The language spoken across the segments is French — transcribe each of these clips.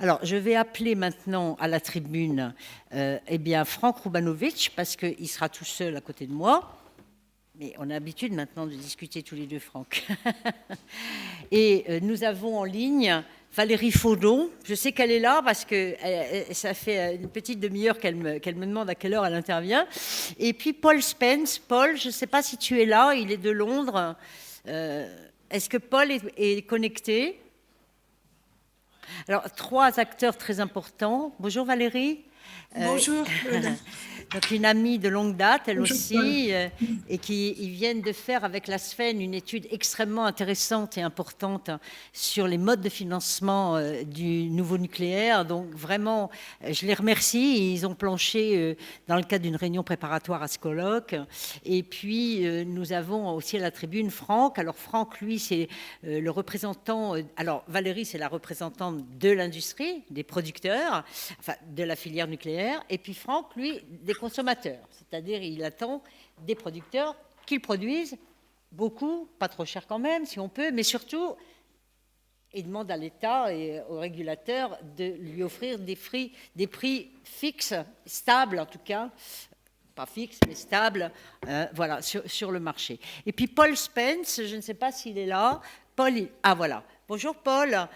Alors, je vais appeler maintenant à la tribune Franck Roubanovic, parce qu'il sera tout seul à côté de moi. Mais on a l'habitude maintenant de discuter tous les deux, Franck. Et nous avons en ligne Valérie Faudon. Je sais qu'elle est là parce que ça fait une petite demi-heure qu'elle me demande à quelle heure elle intervient. Et puis Paul Spence. Paul, je ne sais pas si tu es là, il est de Londres. Est-ce que Paul est connecté? Alors, trois acteurs très importants. Bonjour Valérie. Bonjour Claude. Donc une amie de longue date, elle Bonjour Paul. aussi, et qui ils viennent de faire avec la SFEN une étude extrêmement intéressante et importante sur les modes de financement du nouveau nucléaire. Donc vraiment, je les remercie. Ils ont planché dans le cadre d'une réunion préparatoire à ce colloque. Et puis nous avons aussi à la tribune Franck. Alors Franck, lui, c'est le représentant. Alors Valérie, c'est la représentante de l'industrie, des producteurs, enfin de la filière nucléaire. Et puis Franck, lui, des consommateurs, c'est-à-dire il attend des producteurs qu'ils produisent beaucoup, pas trop cher quand même, si on peut, mais surtout, il demande à l'État et aux régulateurs de lui offrir des prix fixes, stables en tout cas, pas fixes, mais stables, voilà, sur le marché. Et puis Paul Spence, je ne sais pas s'il est là. Paul, ah voilà. Bonjour Paul,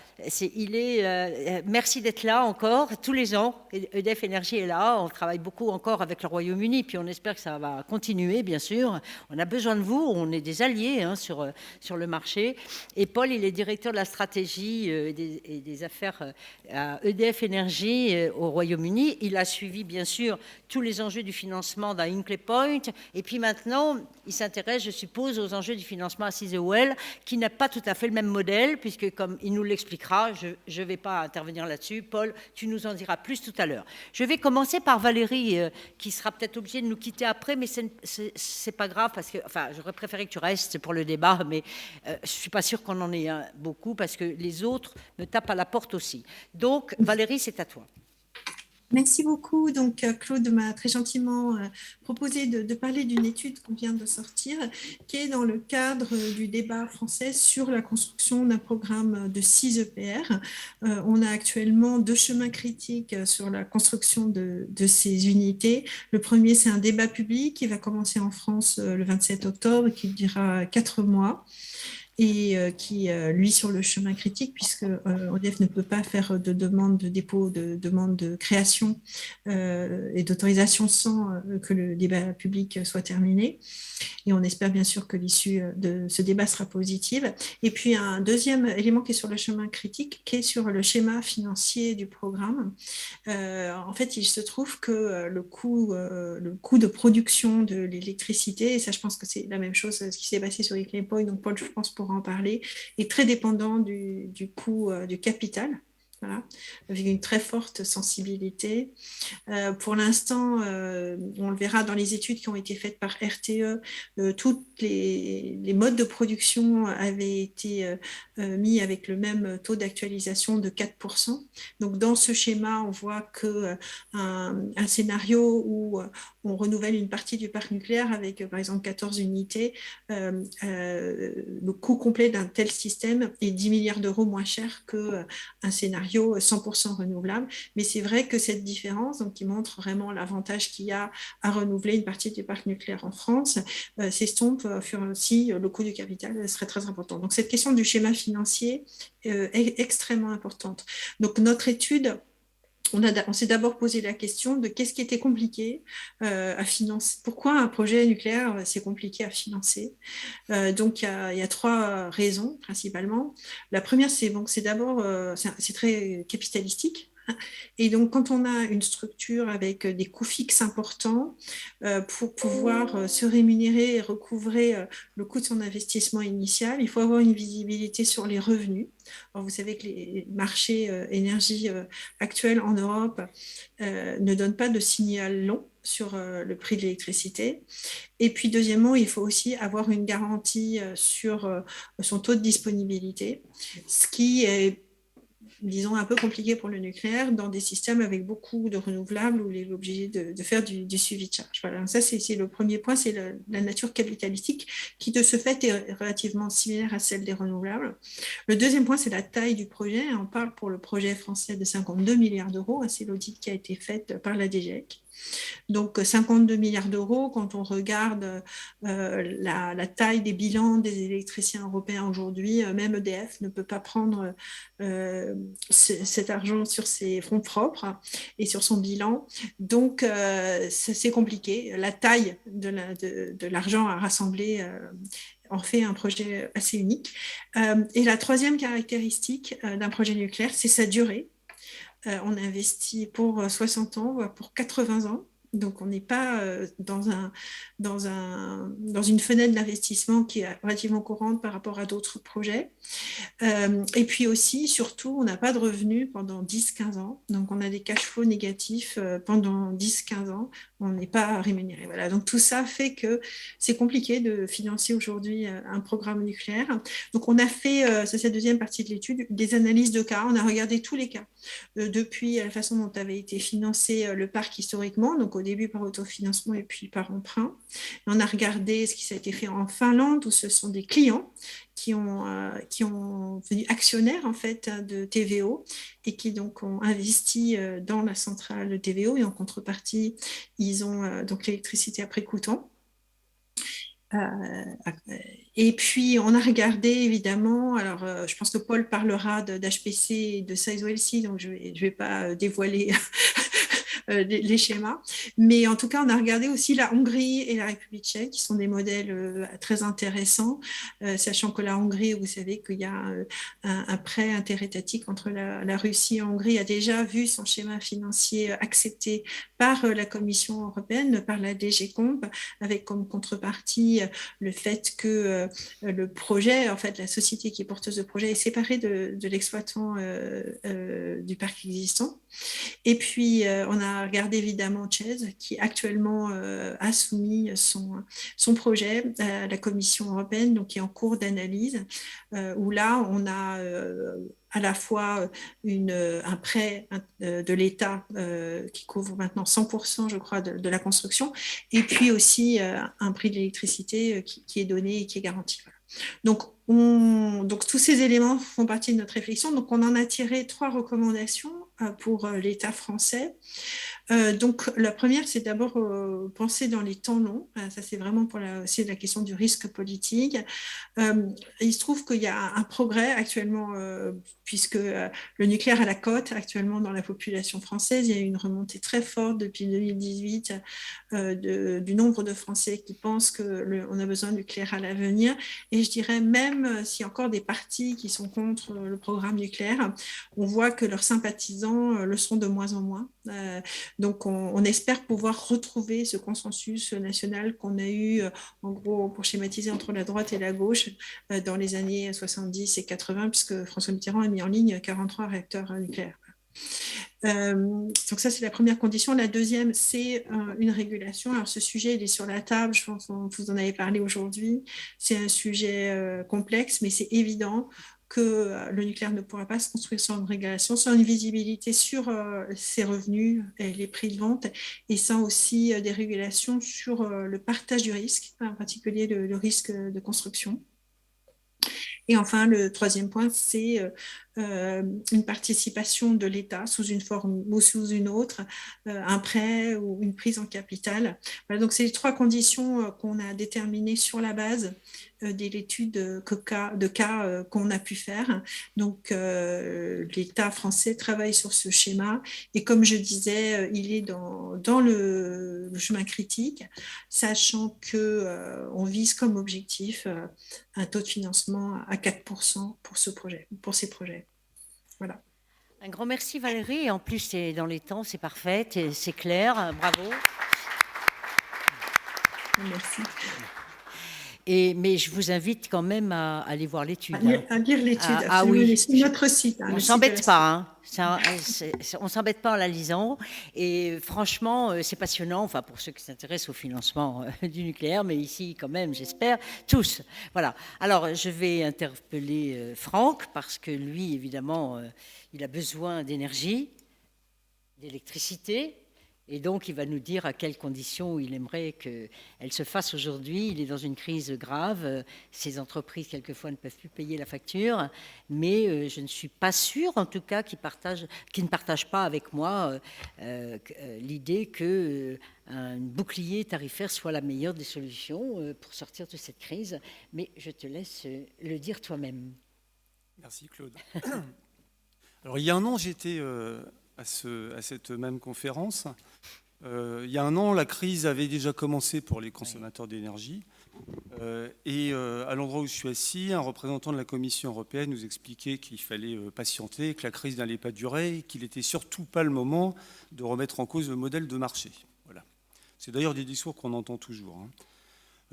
merci d'être là encore tous les ans. EDF Énergie est là, on travaille beaucoup encore avec le Royaume-Uni, puis on espère que ça va continuer, bien sûr. On a besoin de vous, on est des alliés sur le marché. Et Paul, il est directeur de la stratégie et des affaires à EDF Énergie au Royaume-Uni. Il a suivi, bien sûr, tous les enjeux du financement d'un Hinkley Point. Et puis maintenant, il s'intéresse, je suppose, aux enjeux du financement à CISEOL, qui n'a pas tout à fait le même modèle, puisque comme il nous l'expliquera, je ne vais pas intervenir là-dessus. Paul, tu nous en diras plus tout à l'heure. Je vais commencer par Valérie, qui sera peut-être obligée de nous quitter après, mais c'est pas grave, parce que, enfin, j'aurais préféré que tu restes pour le débat, mais je ne suis pas sûre qu'on en ait beaucoup, parce que les autres me tapent à la porte aussi. Donc, Valérie, c'est à toi. Merci beaucoup. Donc, Claude m'a très gentiment proposé de parler d'une étude qu'on vient de sortir, qui est dans le cadre du débat français sur la construction d'un programme de 6 EPR. On a actuellement 2 chemins critiques sur la construction de ces unités. Le premier, c'est un débat public qui va commencer en France le 27 octobre et qui durera 4 mois. Et qui, lui, sur le chemin critique, puisque EDF ne peut pas faire de demande de dépôt, de demande de création et d'autorisation sans que le débat public soit terminé. Et on espère bien sûr que l'issue de ce débat sera positive. Et puis un deuxième élément qui est sur le chemin critique, qui est sur le schéma financier du programme. En fait, il se trouve que le coût de production de l'électricité, et ça je pense que c'est la même chose ce qui s'est passé sur Hinkley Point, donc Paul je pense pourra en parler, est très dépendant du coût du capital. Voilà, avec une très forte sensibilité. Pour l'instant, on le verra dans les études qui ont été faites par RTE, tous les modes de production avaient été mis avec le même taux d'actualisation de 4%. Donc, dans ce schéma, on voit qu'un scénario où on renouvelle une partie du parc nucléaire avec, par exemple, 14 unités, le coût complet d'un tel système est 10 milliards d'euros moins cher qu'un scénario 100% renouvelable. Mais c'est vrai que cette différence, donc, qui montre vraiment l'avantage qu'il y a à renouveler une partie du parc nucléaire en France, s'estompe si le coût du capital serait très important. Donc cette question du schéma financier est extrêmement importante. Donc notre étude, on s'est d'abord posé la question de qu'est-ce qui était compliqué à financer. Pourquoi un projet nucléaire, c'est compliqué à financer. Donc, il y a 3 raisons principalement. La première, c'est d'abord, c'est très capitalistique. Et donc, quand on a une structure avec des coûts fixes importants, pour pouvoir se rémunérer et recouvrer le coût de son investissement initial, il faut avoir une visibilité sur les revenus. Alors, vous savez que les marchés énergie actuels en Europe ne donnent pas de signal long sur le prix de l'électricité. Et puis, deuxièmement, il faut aussi avoir une garantie sur son taux de disponibilité, ce qui est disons, un peu compliqué pour le nucléaire dans des systèmes avec beaucoup de renouvelables où il est obligé de faire du suivi de charge. Voilà, ça c'est le premier point, c'est la nature capitalistique qui de ce fait est relativement similaire à celle des renouvelables. Le deuxième point, c'est la taille du projet. On parle pour le projet français de 52 milliards d'euros, c'est l'audit qui a été fait par la DGEC. Donc 52 milliards d'euros, quand on regarde la taille des bilans des électriciens européens aujourd'hui, même EDF ne peut pas prendre cet argent sur ses fonds propres et sur son bilan. Donc c'est compliqué. La taille de l'argent à rassembler en fait un projet assez unique. Et la troisième caractéristique d'un projet nucléaire, c'est sa durée. On investit pour 60 ans, voire pour 80 ans. Donc, on n'est pas dans une fenêtre d'investissement qui est relativement courante par rapport à d'autres projets. Et puis aussi, surtout, on n'a pas de revenus pendant 10-15 ans. Donc, on a des cash flows négatifs pendant 10-15 ans. On n'est pas rémunéré. Voilà. Donc, tout ça fait que c'est compliqué de financer aujourd'hui un programme nucléaire. Donc, on a fait, c'est cette deuxième partie de l'étude, des analyses de cas. On a regardé tous les cas, depuis la façon dont avait été financé le parc historiquement, donc au début par autofinancement et puis par emprunt. On a regardé ce qui a été fait en Finlande, où ce sont des clients qui ont devenu actionnaires en fait de TVO et qui donc ont investi dans la centrale de TVO et en contrepartie ils ont donc l'électricité après coûtant. Et puis on a regardé évidemment, alors je pense que Paul parlera d'HPC et de Sizewell-C, donc je vais pas dévoiler les schémas. Mais en tout cas, on a regardé aussi la Hongrie et la République tchèque, qui sont des modèles très intéressants, sachant que la Hongrie, vous savez qu'il y a un prêt interétatique entre la Russie et la Hongrie, a déjà vu son schéma financier accepté par la Commission européenne, par la DG Comp, avec comme contrepartie le fait que le projet, en fait, la société qui est porteuse de projet est séparée de l'exploitant du parc existant. Et puis, on a regardé évidemment ČEZ, qui actuellement a soumis son projet à la Commission européenne, donc qui est en cours d'analyse, où là, on a à la fois un prêt de l'État qui couvre maintenant 100%, je crois, de la construction, et puis aussi un prix de l'électricité qui est donné et qui est garanti. Voilà. Donc, tous ces éléments font partie de notre réflexion. Donc, on en a tiré 3 recommandations pour l'État français. Donc, la première, c'est d'abord penser dans les temps longs. Ça, c'est vraiment pour c'est la question du risque politique. Il se trouve qu'il y a un progrès actuellement, puisque le nucléaire a la cote actuellement dans la population française. Il y a eu une remontée très forte depuis 2018 du nombre de Français qui pensent qu'on a besoin de nucléaire à l'avenir. Et je dirais, même s'il y a encore des partis qui sont contre le programme nucléaire, on voit que leurs sympathisants le sont de moins en moins. Donc, on espère pouvoir retrouver ce consensus national qu'on a eu, en gros, pour schématiser, entre la droite et la gauche dans les années 70 et 80, puisque François Mitterrand a mis en ligne 43 réacteurs nucléaires. Donc ça, c'est la première condition. La deuxième, c'est une régulation. Alors ce sujet, il est sur la table, je pense que vous en avez parlé aujourd'hui. C'est un sujet complexe, mais c'est évident que le nucléaire ne pourra pas se construire sans une régulation, sans une visibilité sur ses revenus et les prix de vente, et sans aussi des régulations sur le partage du risque, en particulier le risque de construction. Et enfin, le troisième point, c'est une participation de l'État sous une forme ou sous une autre, un prêt ou une prise en capital. Voilà, donc, c'est les 3 conditions qu'on a déterminées sur la base de l'étude de cas qu'on a pu faire. Donc, l'État français travaille sur ce schéma et comme je disais, il est dans le chemin critique, sachant qu'on vise comme objectif un taux de financement à 4% pour ces projets. Voilà. Un grand merci Valérie, et en plus c'est dans les temps, c'est parfait, c'est clair, bravo. Merci. Mais je vous invite quand même à aller voir l'étude. À lire l'étude, absolument. Ah oui. Sur notre site. On ne s'embête pas, hein. On ne s'embête pas en la lisant. Et franchement, c'est passionnant, enfin, pour ceux qui s'intéressent au financement du nucléaire, mais ici, quand même, j'espère, tous. Voilà. Alors, je vais interpeller Franck, parce que lui, évidemment, il a besoin d'énergie, d'électricité. Et donc, il va nous dire à quelles conditions il aimerait qu'elle se fasse aujourd'hui. Il est dans une crise grave. Ces entreprises, quelquefois, ne peuvent plus payer la facture. Mais je ne suis pas sûre, en tout cas, qu'il ne partage pas avec moi l'idée qu'un bouclier tarifaire soit la meilleure des solutions pour sortir de cette crise. Mais je te laisse le dire toi-même. Merci, Claude. Alors, il y a un an, j'étais à cette même conférence. Il y a un an, la crise avait déjà commencé pour les consommateurs d'énergie. À l'endroit où je suis assis, un représentant de la Commission européenne nous expliquait qu'il fallait patienter, que la crise n'allait pas durer, et qu'il n'était surtout pas le moment de remettre en cause le modèle de marché. Voilà. C'est d'ailleurs des discours qu'on entend toujours.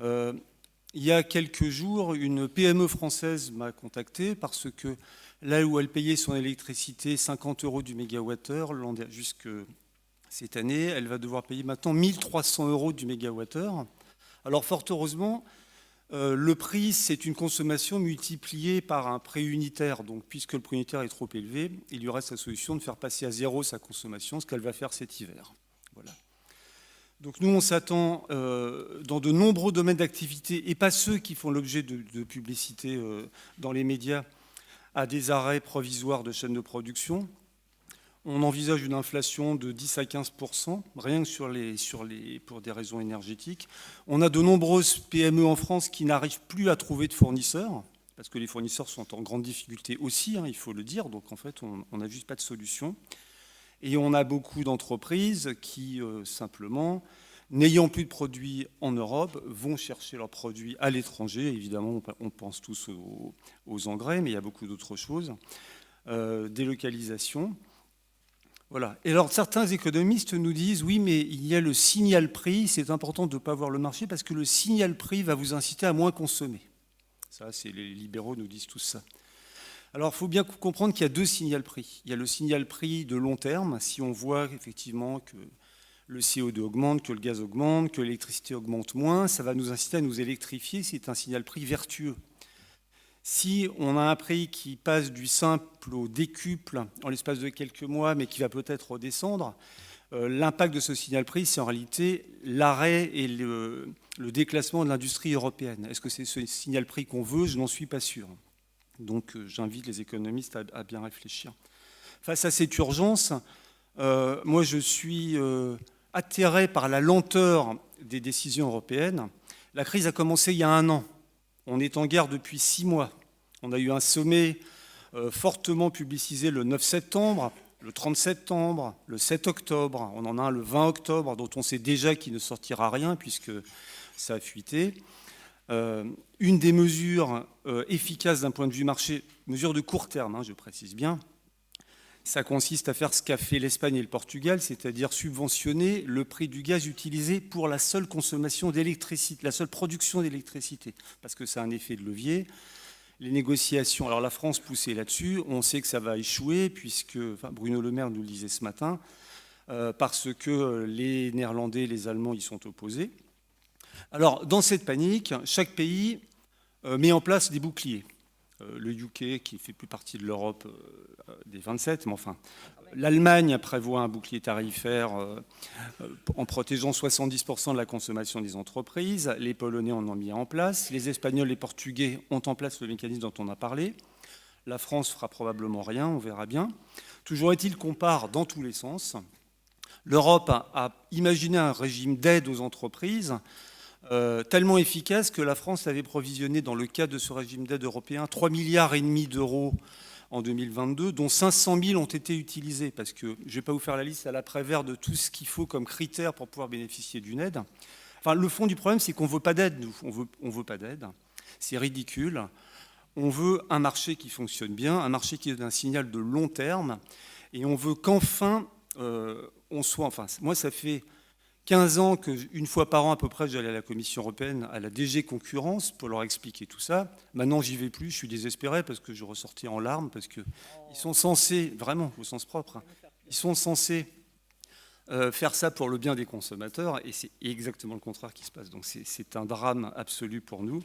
Il y a quelques jours, une PME française m'a contacté parce que là où elle payait son électricité 50 € du mégawattheure jusque cette année, elle va devoir payer maintenant 1300 € du mégawattheure. Alors fort heureusement, le prix, c'est une consommation multipliée par un prix unitaire. Donc puisque le prix unitaire est trop élevé, il y aura sa solution de faire passer à zéro sa consommation, ce qu'elle va faire cet hiver. Voilà. Donc nous, on s'attend dans de nombreux domaines d'activité, et pas ceux qui font l'objet de publicité dans les médias, à des arrêts provisoires de chaînes de production. On envisage une inflation de 10 à 15%, rien que pour des raisons énergétiques. On a de nombreuses PME en France qui n'arrivent plus à trouver de fournisseurs, parce que les fournisseurs sont en grande difficulté aussi, il faut le dire. Donc en fait, on n'a juste pas de solution. Et on a beaucoup d'entreprises qui, simplement, n'ayant plus de produits en Europe, vont chercher leurs produits à l'étranger. Évidemment, on pense tous aux engrais, mais il y a beaucoup d'autres choses. Délocalisation. Voilà. Et alors, certains économistes nous disent, oui, mais il y a le signal prix, c'est important de ne pas voir le marché, parce que le signal prix va vous inciter à moins consommer. Ça, c'est les libéraux nous disent tout ça. Alors, il faut bien comprendre qu'il y a deux signal prix. Il y a le signal prix de long terme, si on voit effectivement que le CO2 augmente, que le gaz augmente, que l'électricité augmente moins, ça va nous inciter à nous électrifier, c'est un signal prix vertueux. Si on a un prix qui passe du simple au décuple en l'espace de quelques mois, mais qui va peut-être redescendre, l'impact de ce signal prix, c'est en réalité l'arrêt et le déclassement de l'industrie européenne. Est-ce que c'est ce signal prix qu'on veut? Je n'en suis pas sûr. Donc j'invite les économistes à bien réfléchir. Face à cette urgence, moi je suis atterré par la lenteur des décisions européennes. La crise a commencé il y a un an. On est en guerre depuis 6 mois. On a eu un sommet fortement publicisé le 9 septembre, le 30 septembre, le 7 octobre. On en a un le 20 octobre, dont on sait déjà qu'il ne sortira rien puisque ça a fuité. Une des mesures efficaces d'un point de vue marché, mesure de court terme, je précise bien, ça consiste à faire ce qu'a fait l'Espagne et le Portugal, c'est-à-dire subventionner le prix du gaz utilisé pour la seule consommation d'électricité, la seule production d'électricité, parce que ça a un effet de levier. Les négociations, alors la France poussait là-dessus, on sait que ça va échouer, puisque Bruno Le Maire nous le disait ce matin, parce que les Néerlandais et les Allemands y sont opposés. Alors, dans cette panique, chaque pays met en place des boucliers. Le UK, qui ne fait plus partie de l'Europe des 27, mais enfin, l'Allemagne prévoit un bouclier tarifaire en protégeant 70% de la consommation des entreprises. Les Polonais en ont mis en place. Les Espagnols et les Portugais ont en place le mécanisme dont on a parlé. La France fera probablement rien, on verra bien. Toujours est-il qu'on part dans tous les sens. L'Europe a imaginé un régime d'aide aux entreprises tellement efficace que la France avait provisionné dans le cadre de ce régime d'aide européen 3,5 milliards d'euros en 2022, dont 500 000 ont été utilisés, parce que je ne vais pas vous faire la liste à l'après-vert de tout ce qu'il faut comme critères pour pouvoir bénéficier d'une aide. Enfin, le fond du problème, c'est qu'on ne veut pas d'aide, nous. On veut pas d'aide. C'est ridicule. On veut un marché qui fonctionne bien, un marché qui est un signal de long terme, et on veut qu'enfin on soit... Enfin, moi, ça fait 15 ans qu'une fois par an à peu près, j'allais à la Commission européenne, à la DG Concurrence, pour leur expliquer tout ça. Maintenant, j'y vais plus, je suis désespéré parce que je ressortais en larmes, parce qu'ils sont censés, vraiment, au sens propre, hein, ils sont censés faire ça pour le bien des consommateurs, et c'est exactement le contraire qui se passe. Donc c'est un drame absolu pour nous.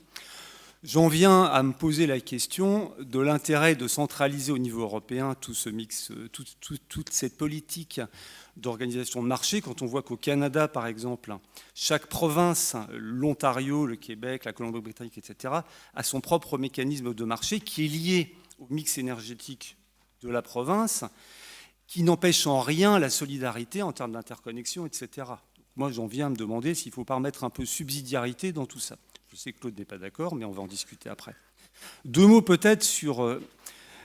J'en viens à me poser la question de l'intérêt de centraliser au niveau européen tout ce mix, toute cette politique d'organisation de marché, quand on voit qu'au Canada, par exemple, chaque province, l'Ontario, le Québec, la Colombie-Britannique, etc., a son propre mécanisme de marché qui est lié au mix énergétique de la province, qui n'empêche en rien la solidarité en termes d'interconnexion, etc. Moi, j'en viens à me demander s'il ne faut pas remettre un peu de subsidiarité dans tout ça. Je sais que Claude n'est pas d'accord, mais on va en discuter après. 2 mots peut-être sur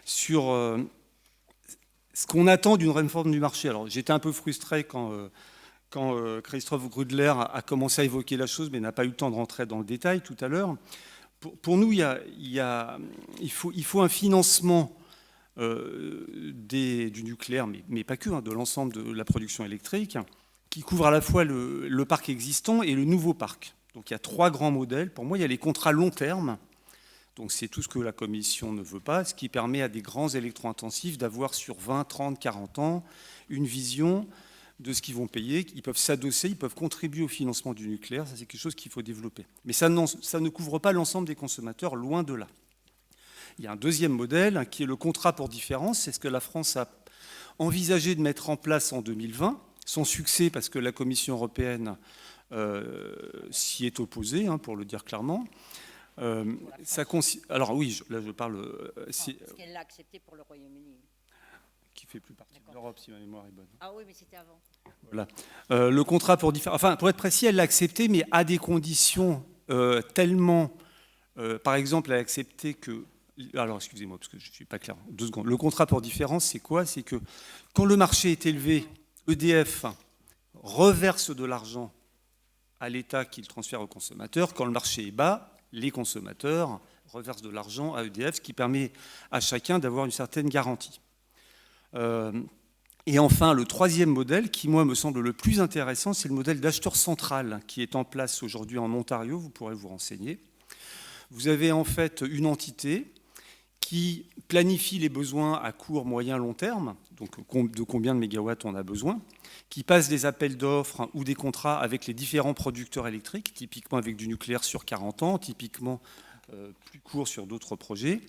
ce qu'on attend d'une réforme du marché. Alors, j'étais un peu frustré quand Christophe Grudler a commencé à évoquer la chose, mais n'a pas eu le temps de rentrer dans le détail tout à l'heure. Pour nous, il faut un financement du nucléaire, mais pas que, hein, de l'ensemble de la production électrique, qui couvre à la fois le parc existant et le nouveau parc. Donc il y a 3 grands modèles. Pour moi, il y a les contrats long terme. Donc c'est tout ce que la Commission ne veut pas, ce qui permet à des grands électro-intensifs d'avoir sur 20, 30, 40 ans une vision de ce qu'ils vont payer. Ils peuvent s'adosser, ils peuvent contribuer au financement du nucléaire. Ça, c'est quelque chose qu'il faut développer. Mais ça ne couvre pas l'ensemble des consommateurs, loin de là. Il y a un deuxième modèle qui est le contrat pour différence. C'est ce que la France a envisagé de mettre en place en 2020, sans succès parce que la Commission européenne s'y est opposée, hein, pour le dire clairement. Alors oui, là je parle... parce qu'elle l'a accepté pour le Royaume-Uni. Qui fait plus partie de l'Europe, si ma mémoire est bonne. Ah oui, mais c'était avant. Voilà. Le contrat pour différence... Enfin, pour être précis, elle l'a accepté, mais à des conditions tellement... par exemple, elle a accepté que... Alors, excusez-moi, parce que je ne suis pas clair. 2 secondes. Le contrat pour différence, c'est quoi? C'est que quand le marché est élevé, EDF reverse de l'argent à l'État qui le transfère aux consommateurs. Quand le marché est bas, les consommateurs reversent de l'argent à EDF, ce qui permet à chacun d'avoir une certaine garantie. Et enfin, le 3e modèle, qui moi me semble le plus intéressant, c'est le modèle d'acheteur central qui est en place aujourd'hui en Ontario. Vous pourrez vous renseigner. Vous avez en fait une entité qui planifie les besoins à court, moyen, long terme, donc de combien de mégawatts on a besoin, qui passe des appels d'offres ou des contrats avec les différents producteurs électriques, typiquement avec du nucléaire sur 40 ans, typiquement plus court sur d'autres projets,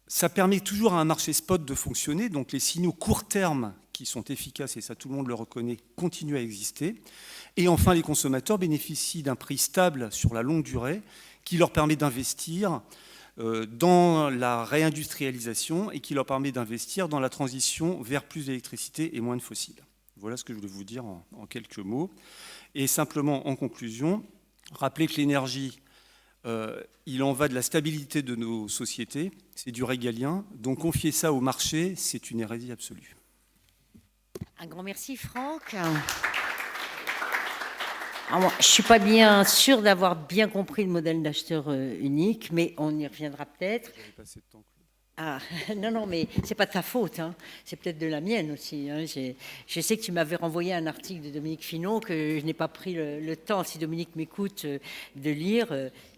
ça permet toujours à un marché spot de fonctionner, donc les signaux court terme qui sont efficaces, et ça tout le monde le reconnaît, continuent à exister. Et enfin, les consommateurs bénéficient d'un prix stable sur la longue durée qui leur permet d'investir dans la réindustrialisation et qui leur permet d'investir dans la transition vers plus d'électricité et moins de fossiles. Voilà ce que je voulais vous dire en quelques mots. Et simplement, en conclusion, rappeler que l'énergie, il en va de la stabilité de nos sociétés, c'est du régalien, donc confier ça au marché, c'est une hérésie absolue. Un grand merci, Franck. Alors, je ne suis pas bien sûre d'avoir bien compris le modèle d'acheteur unique, mais on y reviendra peut-être. Ah, non, mais ce n'est pas de ta faute, hein. C'est peut-être de la mienne aussi. Hein. Je sais que tu m'avais renvoyé un article de Dominique Finot que je n'ai pas pris le temps, si Dominique m'écoute, de lire.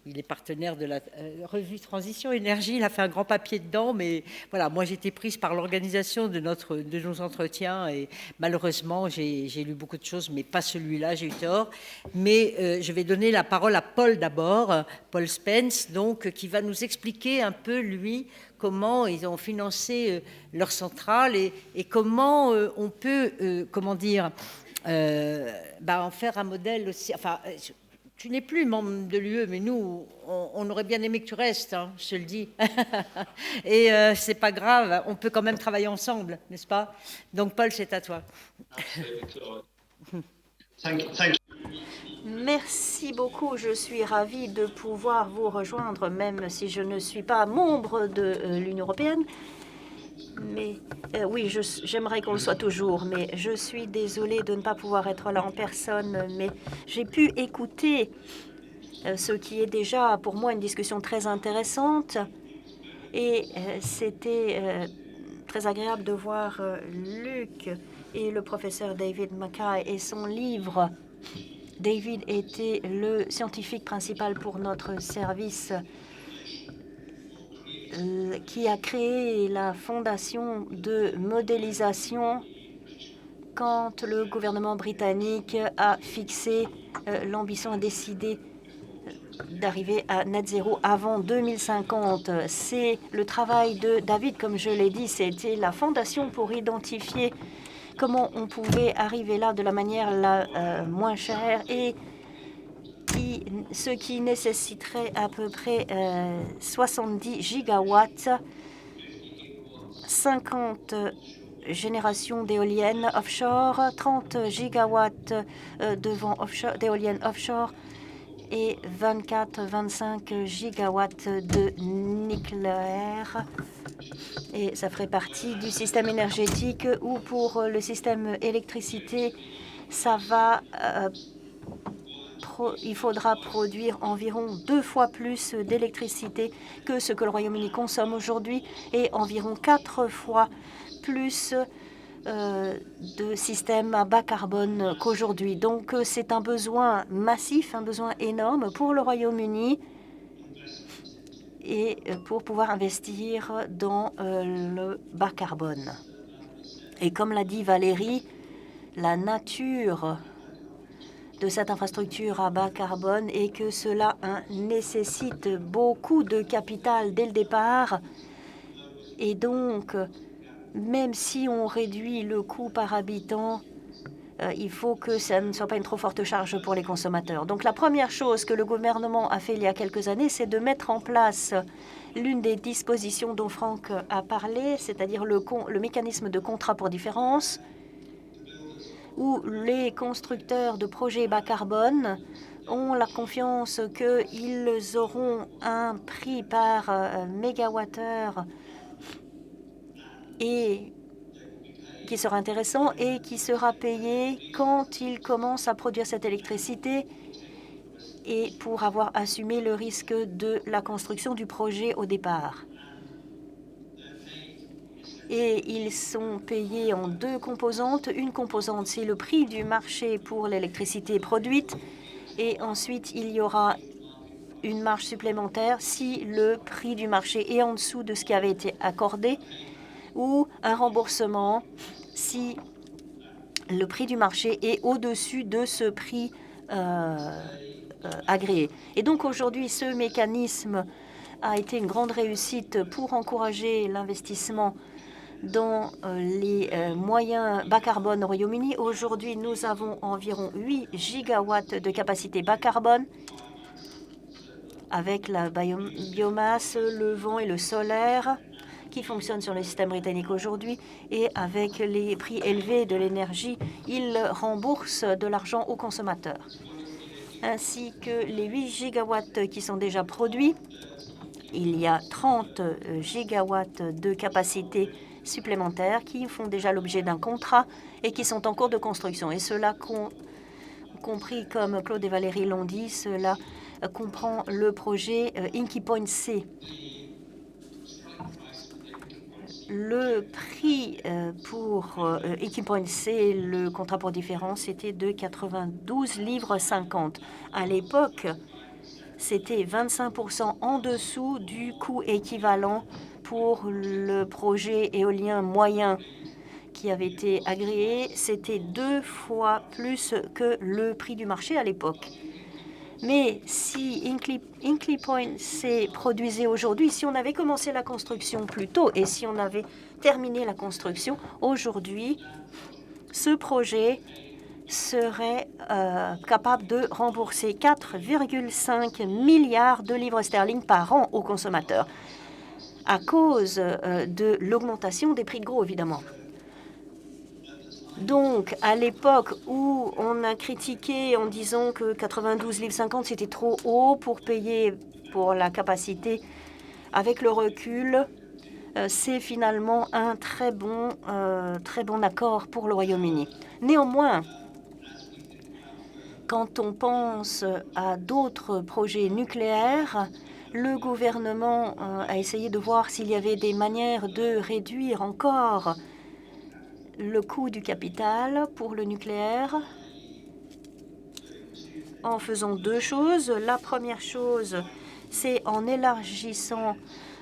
Il est partenaire de la revue Transition Énergie, il a fait un grand papier dedans, mais voilà, moi j'étais prise par l'organisation de nos entretiens et malheureusement j'ai lu beaucoup de choses, mais pas celui-là, j'ai eu tort. Mais je vais donner la parole à Paul d'abord, Paul Spence, donc, qui va nous expliquer un peu, lui, comment ils ont financé leur centrale et comment on peut, en faire un modèle aussi. Enfin, tu n'es plus membre de l'UE, mais nous, on aurait bien aimé que tu restes, hein, je te le dis. Et c'est pas grave, on peut quand même travailler ensemble, n'est-ce pas? Donc, Paul, c'est à toi. Thank you. Merci beaucoup. Je suis ravie de pouvoir vous rejoindre, même si je ne suis pas membre de l'Union européenne. Mais oui, j'aimerais qu'on le soit toujours, mais je suis désolée de ne pas pouvoir être là en personne. Mais j'ai pu écouter ce qui est déjà pour moi une discussion très intéressante. Et c'était très agréable de voir Luc et le professeur David Mackay et son livre. David était le scientifique principal pour notre service qui a créé la fondation de modélisation quand le gouvernement britannique a fixé l'ambition, a décidé d'arriver à net zéro avant 2050. C'est le travail de David, comme je l'ai dit, c'était la fondation pour identifier comment on pouvait arriver là de la manière la moins chère et ce qui nécessiterait à peu près 70 gigawatts, 50 générations d'éoliennes offshore, 30 gigawatts d'éoliennes offshore et 24-25 gigawatts de nucléaire. Et ça ferait partie du système énergétique où pour le système électricité, il faudra produire environ 2 fois plus d'électricité que ce que le Royaume-Uni consomme aujourd'hui et environ 4 fois plus de systèmes à bas carbone qu'aujourd'hui. Donc, c'est un besoin massif, un besoin énorme pour le Royaume-Uni et pour pouvoir investir dans le bas carbone. Et comme l'a dit Valérie, la nature de cette infrastructure à bas carbone est que cela nécessite beaucoup de capital dès le départ. Et donc, même si on réduit le coût par habitant, il faut que ça ne soit pas une trop forte charge pour les consommateurs. Donc la première chose que le gouvernement a fait il y a quelques années, c'est de mettre en place l'une des dispositions dont Franck a parlé, c'est-à-dire le mécanisme de contrat pour différence, où les constructeurs de projets bas carbone ont la confiance qu'ils auront un prix par mégawattheure et qui sera intéressant et qui sera payé quand ils commencent à produire cette électricité et pour avoir assumé le risque de la construction du projet au départ. Et ils sont payés en 2 composantes. Une composante, c'est le prix du marché pour l'électricité produite. Et ensuite, il y aura une marge supplémentaire si le prix du marché est en dessous de ce qui avait été accordé ou un remboursement si le prix du marché est au-dessus de ce prix agréé. Et donc aujourd'hui, ce mécanisme a été une grande réussite pour encourager l'investissement dans les moyens bas carbone au Royaume-Uni. Aujourd'hui, nous avons environ 8 gigawatts de capacité bas carbone avec la biomasse, le vent et le solaire qui fonctionnent sur le système britannique aujourd'hui. Et avec les prix élevés de l'énergie, ils remboursent de l'argent aux consommateurs. Ainsi que les 8 gigawatts qui sont déjà produits, il y a 30 gigawatts de capacité supplémentaires qui font déjà l'objet d'un contrat et qui sont en cours de construction. Et cela, compris comme Claude et Valérie l'ont dit, cela comprend le projet Hinkley Point C. Le prix pour Hinkley Point C, le contrat pour différence, était de 92 livres 50. À l'époque, c'était 25% en dessous du coût équivalent pour le projet éolien moyen qui avait été agréé. C'était 2 fois plus que le prix du marché à l'époque. Mais si Hinkley Point C produisait aujourd'hui, si on avait commencé la construction plus tôt et si on avait terminé la construction aujourd'hui, ce projet serait capable de rembourser 4,5 milliards de livres sterling par an aux consommateurs à cause de l'augmentation des prix de gros, évidemment. Donc, à l'époque où on a critiqué en disant que 92 livres 50, c'était trop haut pour payer pour la capacité, avec le recul, c'est finalement un très bon accord pour le Royaume-Uni. Néanmoins, quand on pense à d'autres projets nucléaires, le gouvernement a essayé de voir s'il y avait des manières de réduire encore le coût du capital pour le nucléaire en faisant deux choses. La première chose, c'est en élargissant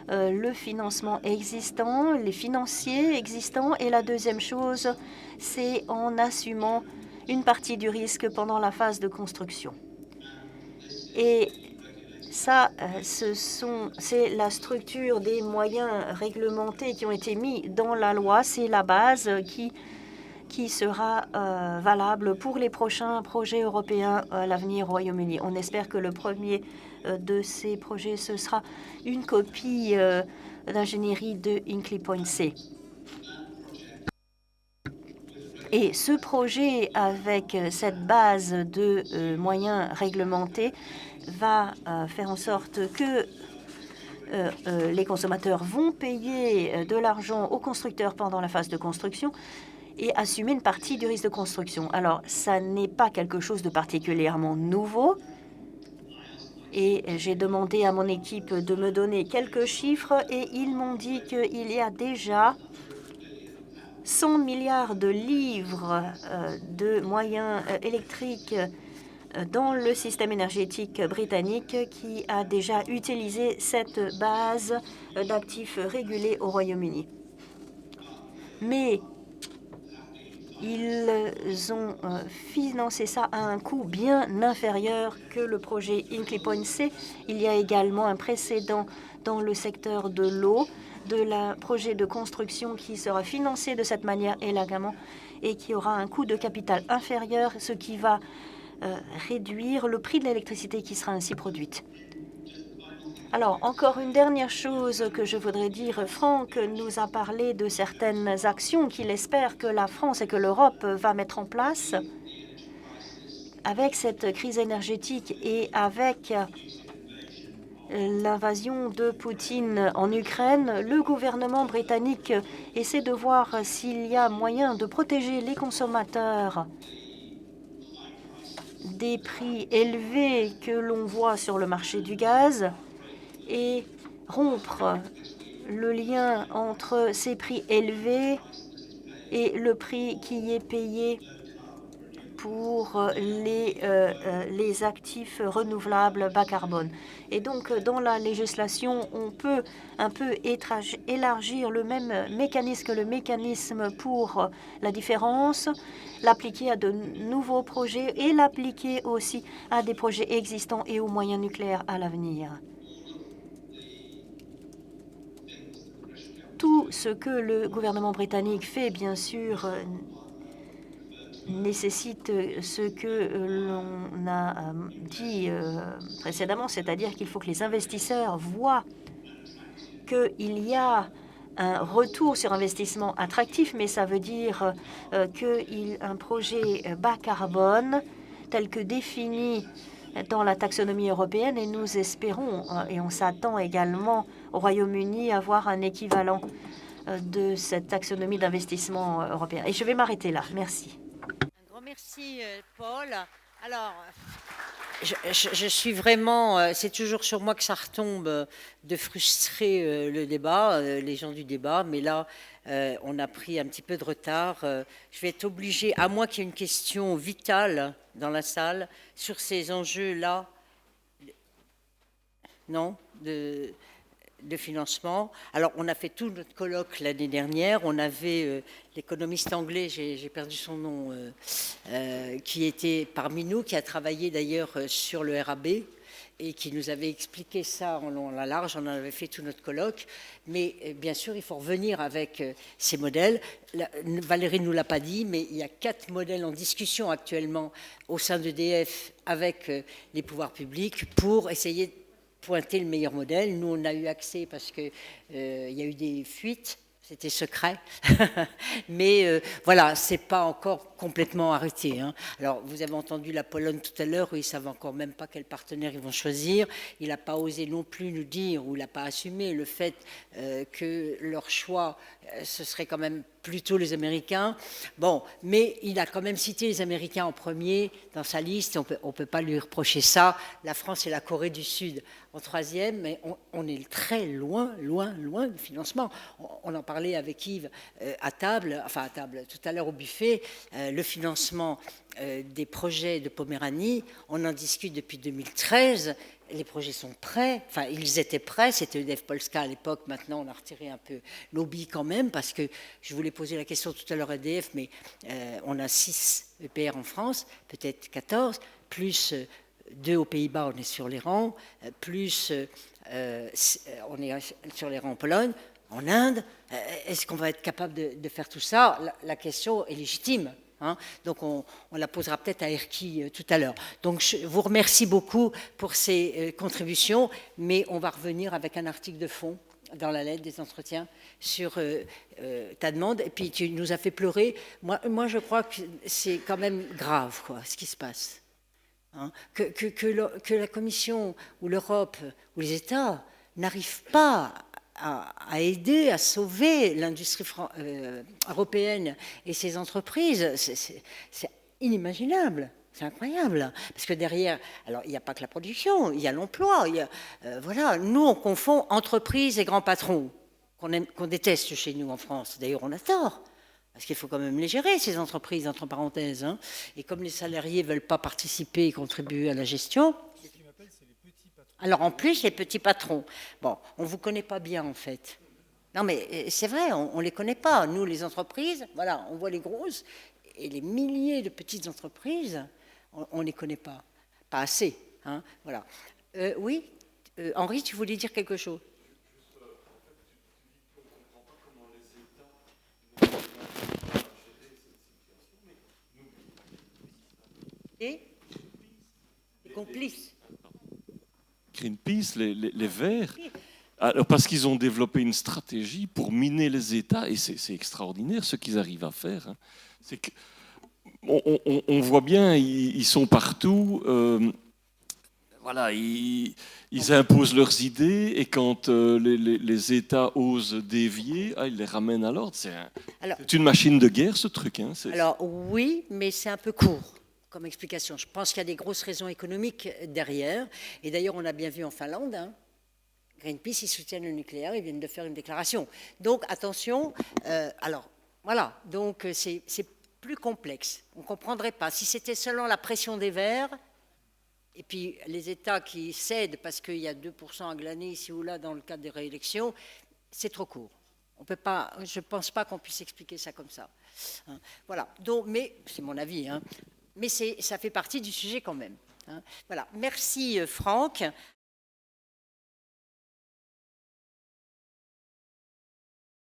le financement existant, les financiers existants. Et la deuxième chose, c'est en assumant une partie du risque pendant la phase de construction. Et ça, c'est la structure des moyens réglementés qui ont été mis dans la loi. C'est la base qui sera valable pour les prochains projets européens à l'avenir au Royaume-Uni. On espère que le premier de ces projets, ce sera une copie d'ingénierie de Hinkley Point C. Et ce projet, avec cette base de moyens réglementés, va faire en sorte que les consommateurs vont payer de l'argent aux constructeurs pendant la phase de construction et assumer une partie du risque de construction. Alors, ça n'est pas quelque chose de particulièrement nouveau. Et j'ai demandé à mon équipe de me donner quelques chiffres et ils m'ont dit qu'il y a déjà 100 milliards de livres de moyens électriques dans le système énergétique britannique qui a déjà utilisé cette base d'actifs régulés au Royaume-Uni. Mais ils ont financé ça à un coût bien inférieur que le projet Hinkley Point C. Il y a également un précédent dans le secteur de l'eau, de la projet de construction qui sera financé de cette manière élégamment et qui aura un coût de capital inférieur, ce qui va réduire le prix de l'électricité qui sera ainsi produite. Alors, encore une dernière chose que je voudrais dire. Franck nous a parlé de certaines actions qu'il espère que la France et que l'Europe va mettre en place avec cette crise énergétique et avec l'invasion de Poutine en Ukraine. Le gouvernement britannique essaie de voir s'il y a moyen de protéger les consommateurs des prix élevés que l'on voit sur le marché du gaz et rompre le lien entre ces prix élevés et le prix qui est payé pour les actifs renouvelables bas carbone. Et donc, dans la législation, on peut un peu élargir le même mécanisme que le mécanisme pour la différence, l'appliquer à de nouveaux projets et l'appliquer aussi à des projets existants et aux moyens nucléaires à l'avenir. Tout ce que le gouvernement britannique fait, bien sûr, nécessite ce que l'on a dit précédemment, c'est-à-dire qu'il faut que les investisseurs voient qu'il y a un retour sur investissement attractif, mais ça veut dire qu'un projet bas carbone tel que défini dans la taxonomie européenne, et nous espérons, et on s'attend également au Royaume-Uni, à avoir un équivalent de cette taxonomie d'investissement européen. Et je vais m'arrêter là. Merci. Un grand merci, Paul. Alors, je suis vraiment, c'est toujours sur moi que ça retombe de frustrer le débat, les gens du débat, mais là, on a pris un petit peu de retard. Je vais être obligée, à moins qu'il y ait une question vitale dans la salle, sur ces enjeux-là, non, de financement. Alors, on a fait tout notre colloque l'année dernière. On avait l'économiste anglais, j'ai perdu son nom, qui était parmi nous, qui a travaillé d'ailleurs sur le RAB et qui nous avait expliqué ça en long, en large. On en avait fait tout notre colloque. Mais bien sûr, il faut revenir avec ces modèles. Valérie ne nous l'a pas dit, mais il y a 4 modèles en discussion actuellement au sein d'EDF avec les pouvoirs publics pour essayer de pointer le meilleur modèle. Nous, on a eu accès parce qu'il y a eu des fuites, c'était secret. Mais voilà, c'est pas encore complètement arrêté. Alors, vous avez entendu la Pologne tout à l'heure, où ils ne savent encore même pas quel partenaire ils vont choisir. Il n'a pas osé non plus nous dire, ou il n'a pas assumé le fait que leur choix, ce serait quand même plutôt les Américains. Bon, mais il a quand même cité les Américains en premier dans sa liste. On ne peut pas lui reprocher ça. La France et la Corée du Sud en troisième, mais on est très loin du financement. On en parlait avec Yves à table tout à l'heure au buffet. Le financement des projets de Poméranie, on en discute depuis 2013. Les projets sont prêts, enfin ils étaient prêts, c'était EDF Polska à l'époque, maintenant on a retiré un peu l'OBI quand même, parce que je voulais poser la question tout à l'heure à EDF, mais on a 6 EPR en France, peut-être 14, plus 2 aux Pays-Bas, on est sur les rangs, plus on est sur les rangs en Pologne, en Inde. Est-ce qu'on va être capable de faire tout ça? La question est légitime. Donc on la posera peut-être à Erki tout à l'heure. Donc je vous remercie beaucoup pour ces contributions, mais on va revenir avec un article de fond dans la lettre des entretiens sur ta demande. Et puis tu nous as fait pleurer. Moi je crois que c'est quand même grave, quoi, ce qui se passe. Que la Commission ou l'Europe ou les États n'arrivent pas à aider, à sauver l'industrie européenne et ses entreprises, c'est inimaginable, c'est incroyable. Parce que derrière, alors il n'y a pas que la production, il y a l'emploi. Voilà, nous on confond entreprise et grands patrons, qu'on déteste chez nous en France. D'ailleurs, on a tort. Parce qu'il faut quand même les gérer, ces entreprises, entre parenthèses. Et comme les salariés ne veulent pas participer et contribuer à la gestion, alors en plus, les petits patrons. Bon, on ne vous connaît pas bien en fait. Non mais c'est vrai, on ne les connaît pas. Nous, les entreprises, voilà, on voit les grosses et les milliers de petites entreprises, on ne les connaît pas. Pas assez. Voilà. Oui, Henri, tu voulais dire quelque chose? Et les complices. Greenpeace, les Verts, alors parce qu'ils ont développé une stratégie pour miner les États, et c'est extraordinaire ce qu'ils arrivent à faire. C'est que on voit bien, ils sont partout. Voilà, ils imposent leurs idées, et quand les États osent dévier, ils les ramènent à l'ordre. C'est une machine de guerre, ce truc. Alors oui, mais c'est un peu court comme explication. Je pense qu'il y a des grosses raisons économiques derrière. Et d'ailleurs, on a bien vu en Finlande, Greenpeace, ils soutiennent le nucléaire, ils viennent de faire une déclaration. Donc attention, alors voilà, donc c'est plus complexe. On ne comprendrait pas. Si c'était seulement la pression des Verts, et puis les États qui cèdent parce qu'il y a 2% à glaner ici ou là dans le cadre des réélections, c'est trop court. On peut pas, je ne pense pas qu'on puisse expliquer ça comme ça. Voilà, donc, mais c'est mon avis, mais ça fait partie du sujet quand même. Voilà, merci Franck.